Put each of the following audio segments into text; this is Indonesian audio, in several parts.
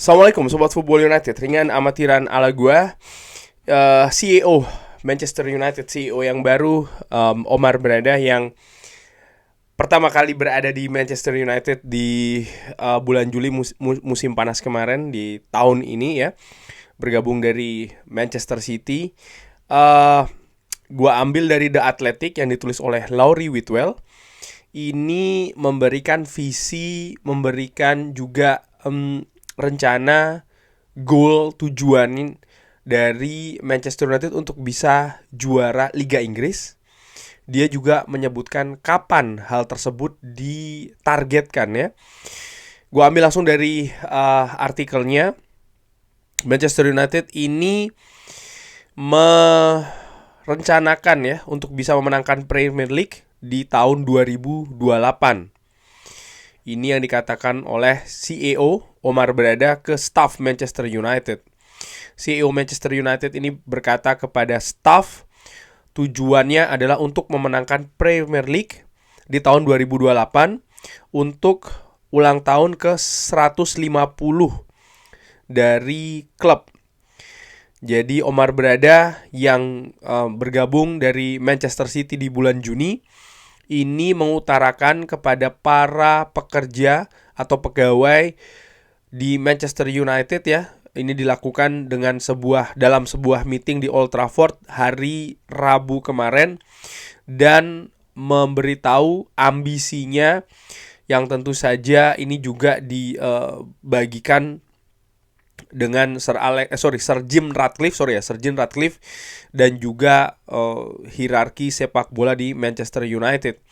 Assalamualaikum Sobat Football United. Ringan amatiran ala gua, CEO Manchester United, CEO yang baru, Omar Berada, yang pertama kali berada di Manchester United di bulan Juli musim panas kemarin di tahun ini ya, bergabung dari Manchester City. Gua ambil dari The Athletic yang ditulis oleh Laurie Whitwell. Ini memberikan visi, memberikan juga rencana, goal, tujuan dari Manchester United untuk bisa juara Liga Inggris. Dia juga menyebutkan kapan hal tersebut ditargetkan ya. Gue ambil langsung dari artikelnya. Manchester United ini merencanakan ya untuk bisa memenangkan Premier League di tahun 2028. Ini yang dikatakan oleh CEO Omar Berada ke staff Manchester United. CEO Manchester United ini berkata kepada staff, tujuannya adalah untuk memenangkan Premier League di tahun 2028 untuk ulang tahun ke 150 dari klub. Jadi Omar Berada yang bergabung dari Manchester City di bulan Juni ini mengutarakan kepada para pekerja atau pegawai di Manchester United ya. Ini dilakukan dalam sebuah meeting di Old Trafford hari Rabu kemarin, dan memberitahu ambisinya yang tentu saja ini juga dibagikan dengan Sir Jim Ratcliffe dan juga hierarki sepak bola di Manchester United.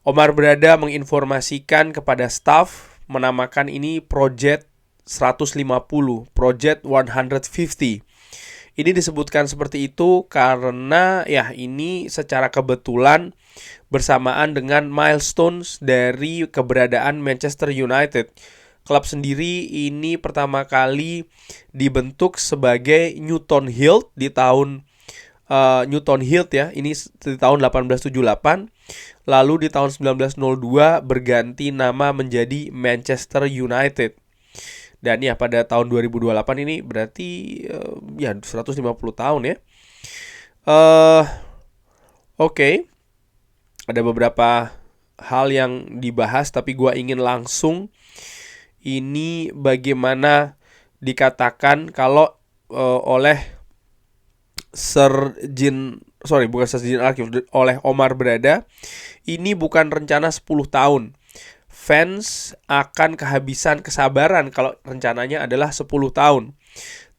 Omar Berada menginformasikan kepada staff, menamakan ini Project 150, Project 150. Ini disebutkan seperti itu karena ya ini secara kebetulan bersamaan dengan milestones dari keberadaan Manchester United. Klub sendiri ini pertama kali dibentuk sebagai Newton Hill di tahun Newton Hill ya, ini di tahun 1878. Lalu di tahun 1902 berganti nama menjadi Manchester United. Dan ya pada tahun 2028 ini berarti ya 150 tahun ya. Oke. Ada beberapa hal yang dibahas, tapi gua ingin langsung ini bagaimana dikatakan kalau oleh oleh Omar Berada, ini bukan rencana 10 tahun. Fans akan kehabisan kesabaran kalau rencananya adalah 10 tahun.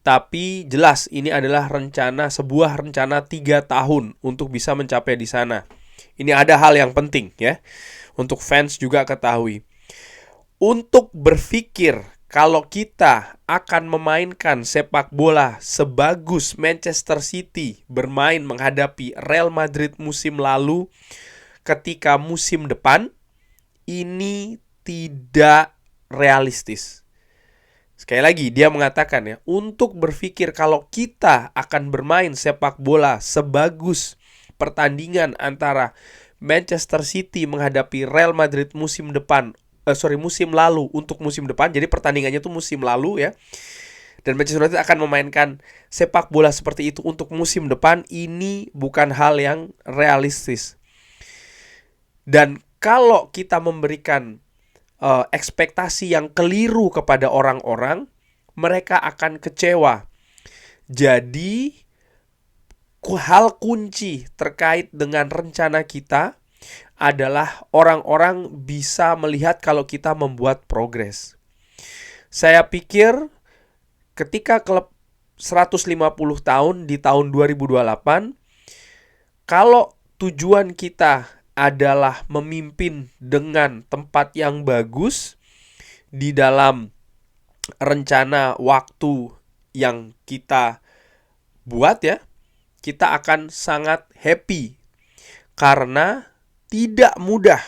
Tapi jelas ini adalah sebuah rencana 3 tahun untuk bisa mencapai di sana. Ini ada hal yang penting ya, untuk fans juga ketahui. Untuk berpikir kalau kita akan memainkan sepak bola sebagus Manchester City bermain menghadapi Real Madrid musim lalu ketika musim depan, ini tidak realistis. Sekali lagi dia mengatakan ya, untuk berpikir kalau kita akan bermain sepak bola sebagus pertandingan antara Manchester City menghadapi Real Madrid musim lalu untuk musim depan. Jadi pertandingannya itu musim lalu ya. Dan Manchester United akan memainkan sepak bola seperti itu untuk musim depan. Ini bukan hal yang realistis. Dan kalau kita memberikan ekspektasi yang keliru kepada orang-orang, mereka akan kecewa. Jadi hal kunci terkait dengan rencana kita adalah orang-orang bisa melihat kalau kita membuat progres. Saya pikir ketika klub 150 tahun di tahun 2028, kalau tujuan kita adalah memimpin dengan tempat yang bagus di dalam rencana waktu yang kita buat ya, kita akan sangat happy karena tidak mudah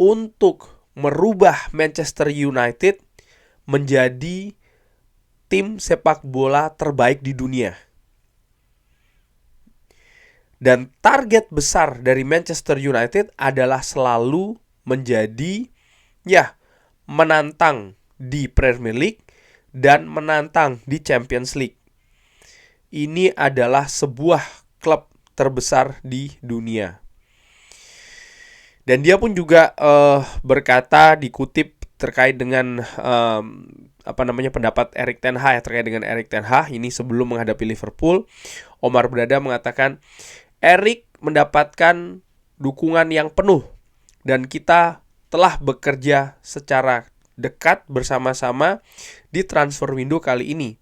untuk merubah Manchester United menjadi tim sepak bola terbaik di dunia. Dan target besar dari Manchester United adalah selalu menjadi menantang di Premier League dan menantang di Champions League. Ini adalah sebuah klub terbesar di dunia. Dan dia pun juga berkata, dikutip terkait dengan pendapat Erik ten Hag terkait dengan Erik ten Hag ini sebelum menghadapi Liverpool. Omar Berada mengatakan, Erik mendapatkan dukungan yang penuh dan kita telah bekerja secara dekat bersama-sama di transfer window kali ini.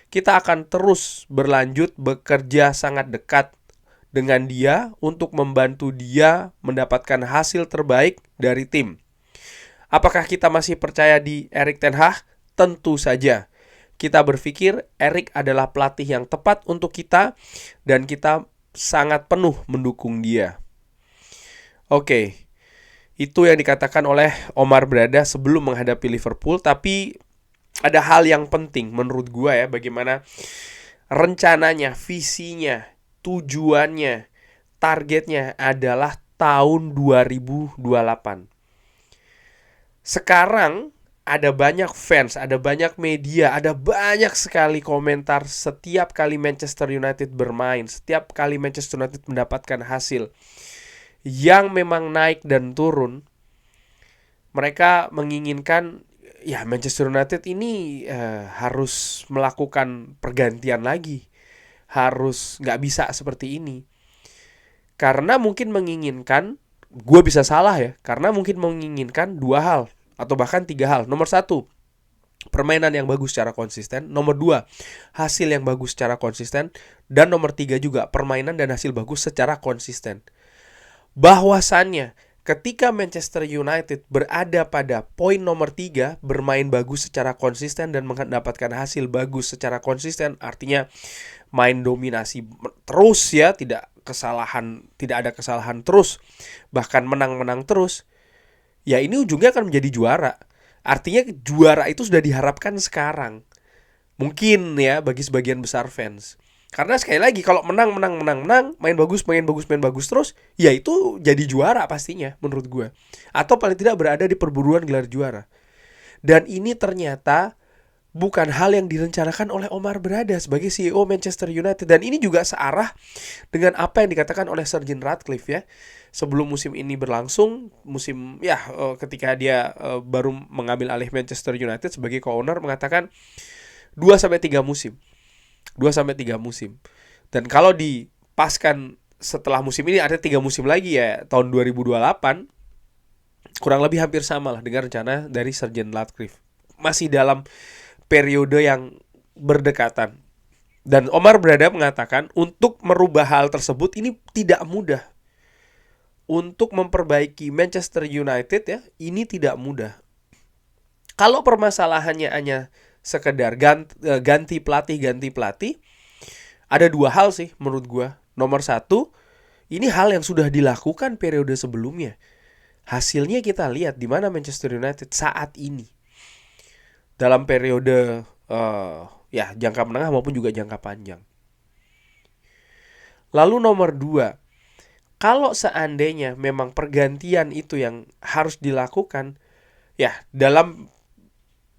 Kita akan terus berlanjut bekerja sangat dekat dengan dia untuk membantu dia mendapatkan hasil terbaik dari tim. Apakah kita masih percaya di Erik ten Hag? Tentu saja. Kita berpikir Erik adalah pelatih yang tepat untuk kita dan kita sangat penuh mendukung dia. Oke. Itu yang dikatakan oleh Omar Berada sebelum menghadapi Liverpool. Tapi ada hal yang penting menurut gue ya, bagaimana rencananya, visinya, tujuannya, targetnya adalah tahun 2028. Sekarang ada banyak fans, ada banyak media, ada banyak sekali komentar setiap kali Manchester United bermain, setiap kali Manchester United mendapatkan hasil yang memang naik dan turun. Mereka menginginkan ya Manchester United ini harus melakukan pergantian lagi, harus nggak bisa seperti ini. Karena mungkin menginginkan, gue bisa salah ya, karena mungkin menginginkan dua hal atau bahkan tiga hal. Nomor satu, permainan yang bagus secara konsisten. Nomor dua, hasil yang bagus secara konsisten. Dan nomor tiga juga, permainan dan hasil bagus secara konsisten. Bahwasannya ketika Manchester United berada pada poin nomor 3, bermain bagus secara konsisten dan mendapatkan hasil bagus secara konsisten, artinya main dominasi terus ya, tidak ada kesalahan terus, bahkan menang-menang terus, ya ini ujungnya akan menjadi juara. Artinya juara itu sudah diharapkan sekarang. Mungkin ya bagi sebagian besar fans. Karena sekali lagi kalau menang, main bagus terus, ya itu jadi juara pastinya menurut gue. Atau paling tidak berada di perburuan gelar juara. Dan ini ternyata bukan hal yang direncanakan oleh Omar Berada sebagai CEO Manchester United. Dan ini juga searah dengan apa yang dikatakan oleh Sir Jim Ratcliffe ya. Sebelum musim ini berlangsung, ketika dia baru mengambil alih Manchester United sebagai co-owner, mengatakan 2-3 musim. Dan kalau dipaskan setelah musim ini ada 3 musim lagi ya, tahun 2028, kurang lebih hampir sama lah dengan rencana dari Sir Jim Ratcliffe. Masih dalam periode yang berdekatan. Dan Omar Berada mengatakan untuk merubah hal tersebut ini tidak mudah. Untuk memperbaiki Manchester United ya, ini tidak mudah. Kalau permasalahannya hanya sekedar ganti pelatih, ada dua hal sih menurut gue. Nomor satu, ini hal yang sudah dilakukan periode sebelumnya. Hasilnya kita lihat di mana Manchester United saat ini. Dalam periode jangka menengah maupun juga jangka panjang. Lalu nomor dua, kalau seandainya memang pergantian itu yang harus dilakukan, ya dalam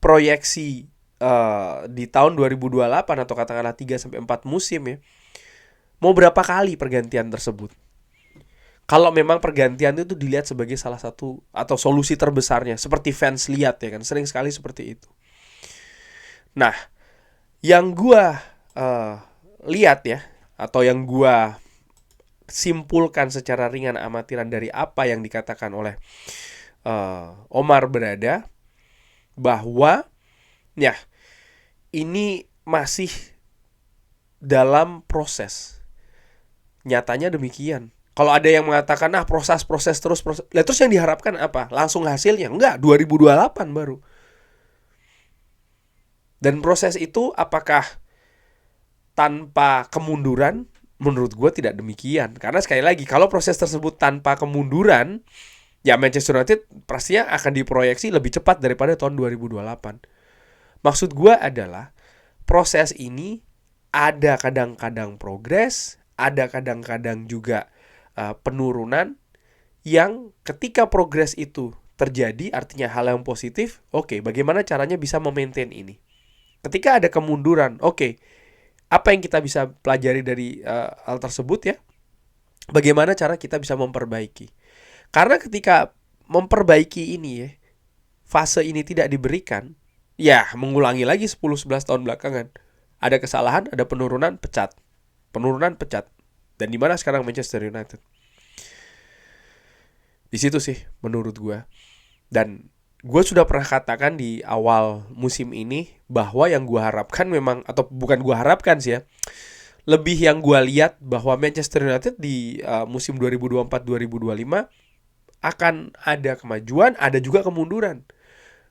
proyeksi di tahun 2028 atau katakanlah 3-4 musim ya, mau berapa kali pergantian tersebut? Kalau memang pergantian itu dilihat sebagai salah satu atau solusi terbesarnya, seperti fans lihat ya kan, sering sekali seperti itu. Nah, yang gua lihat ya, atau yang gua simpulkan secara ringan amatiran dari apa yang dikatakan oleh Omar Berada, bahwa ya ini masih dalam proses. Nyatanya demikian. Kalau ada yang mengatakan proses terus. Lah terus yang diharapkan apa? Langsung hasilnya? Enggak, 2028 baru. Dan proses itu apakah tanpa kemunduran? Menurut gue tidak demikian. Karena sekali lagi, kalau proses tersebut tanpa kemunduran, ya Manchester United pastinya akan diproyeksi lebih cepat daripada tahun 2028. Maksud gue adalah proses ini ada kadang-kadang progres, ada kadang-kadang juga penurunan, yang ketika progres itu terjadi artinya hal yang positif. Oke, bagaimana caranya bisa memaintain ini? Ketika ada kemunduran, oke, apa yang kita bisa pelajari dari hal tersebut ya? Bagaimana cara kita bisa memperbaiki? Karena ketika memperbaiki ini ya, fase ini tidak diberikan, ya mengulangi lagi 10-11 tahun belakangan. Ada kesalahan, ada penurunan, pecat. Penurunan, pecat. Dan di mana sekarang Manchester United? Di situ sih menurut gue. Dan gue sudah pernah katakan di awal musim ini bahwa yang gue harapkan memang, atau bukan gue harapkan sih ya, lebih yang gue lihat bahwa Manchester United di musim 2024-2025 akan ada kemajuan, ada juga kemunduran.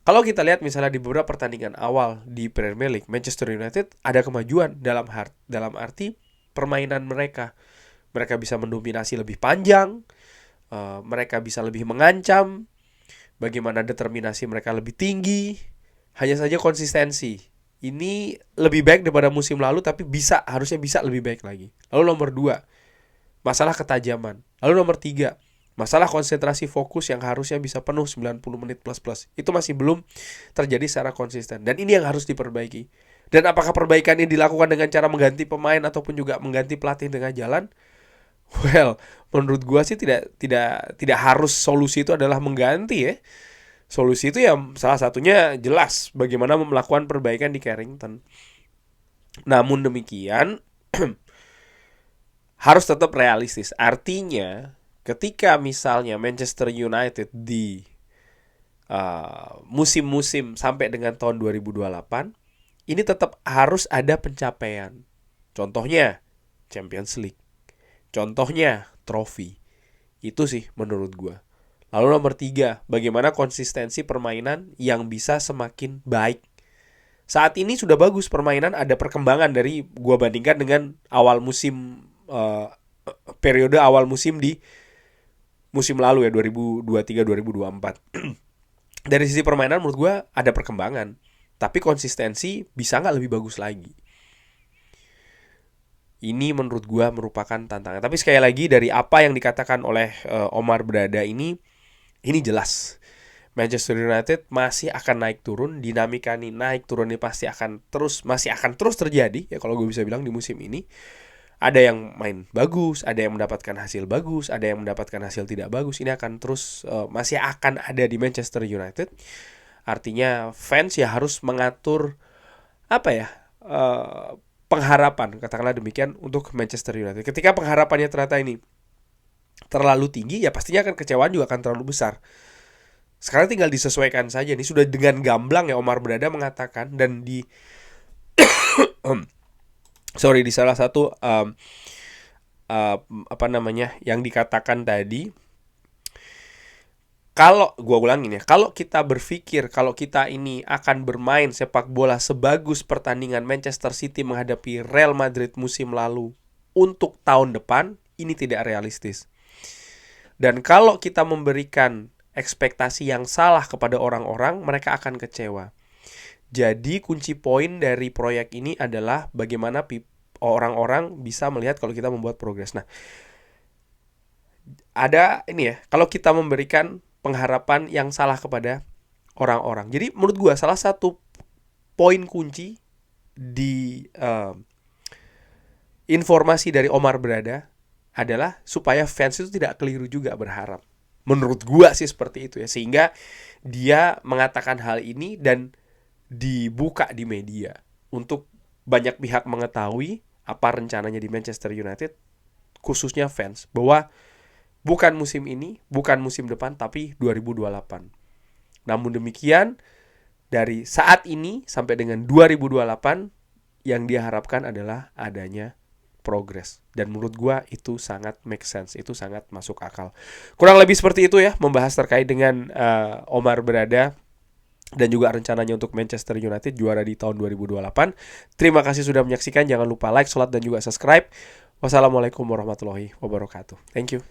Kalau kita lihat misalnya di beberapa pertandingan awal di Premier League, Manchester United ada kemajuan dalam arti permainan mereka. Mereka bisa mendominasi lebih panjang, mereka bisa lebih mengancam, bagaimana determinasi mereka lebih tinggi. Hanya saja konsistensi ini lebih baik daripada musim lalu, tapi harusnya bisa lebih baik lagi. Lalu nomor 2, masalah ketajaman. Lalu nomor 3, masalah konsentrasi fokus yang harusnya bisa penuh 90 menit plus. Itu masih belum terjadi secara konsisten. Dan ini yang harus diperbaiki. Dan apakah perbaikan ini dilakukan dengan cara mengganti pemain ataupun juga mengganti pelatih tengah jalan? Well, menurut gua sih tidak harus solusi itu adalah mengganti ya. Solusi itu ya salah satunya jelas bagaimana melakukan perbaikan di Carrington. Namun demikian harus tetap realistis. Artinya ketika misalnya Manchester United di musim-musim sampai dengan tahun 2028, ini tetap harus ada pencapaian. Contohnya Champions League. Contohnya trofi. Itu sih menurut gue. Lalu nomor 3, bagaimana konsistensi permainan yang bisa semakin baik. Saat ini sudah bagus permainan, ada perkembangan dari gue bandingkan dengan awal musim, periode awal musim di musim lalu ya, 2023-2024. Dari sisi permainan menurut gue ada perkembangan, tapi konsistensi bisa nggak lebih bagus lagi. Ini menurut gue merupakan tantangan. Tapi sekali lagi dari apa yang dikatakan oleh Omar Berada ini jelas Manchester United masih akan naik turun. Dinamika nih naik turun ini masih akan terus terjadi ya, kalau gue bisa bilang di musim ini. Ada yang main bagus, ada yang mendapatkan hasil bagus, ada yang mendapatkan hasil tidak bagus. Ini akan terus masih akan ada di Manchester United. Artinya fans ya harus mengatur pengharapan, katakanlah demikian, untuk Manchester United. Ketika pengharapannya ternyata ini terlalu tinggi, ya pastinya akan kecewaan juga akan terlalu besar. Sekarang tinggal disesuaikan saja. Ini sudah dengan gamblang ya Omar Berada mengatakan, dan di di salah satu yang dikatakan tadi, kalau gue ulangin ya, kalau kita berpikir kalau kita ini akan bermain sepak bola sebagus pertandingan Manchester City menghadapi Real Madrid musim lalu untuk tahun depan, ini tidak realistis. Dan kalau kita memberikan ekspektasi yang salah kepada orang-orang, mereka akan kecewa. Jadi kunci poin dari proyek ini adalah bagaimana orang-orang bisa melihat kalau kita membuat progres. Nah, ada ini ya, kalau kita memberikan pengharapan yang salah kepada orang-orang. Jadi menurut gue salah satu poin kunci di informasi dari Omar Berada adalah supaya fans itu tidak keliru juga berharap. Menurut gue sih seperti itu ya, sehingga dia mengatakan hal ini dan dibuka di media untuk banyak pihak mengetahui apa rencananya di Manchester United, khususnya fans, bahwa bukan musim ini, bukan musim depan, tapi 2028. Namun demikian, dari saat ini sampai dengan 2028, yang dia harapkan adalah adanya progress. Dan menurut gua itu sangat make sense, itu sangat masuk akal. Kurang lebih seperti itu ya, membahas terkait dengan Omar Berada dan juga rencananya untuk Manchester United juara di tahun 2028. Terima kasih sudah menyaksikan. Jangan lupa like, share, dan juga subscribe. Wassalamualaikum warahmatullahi wabarakatuh. Thank you.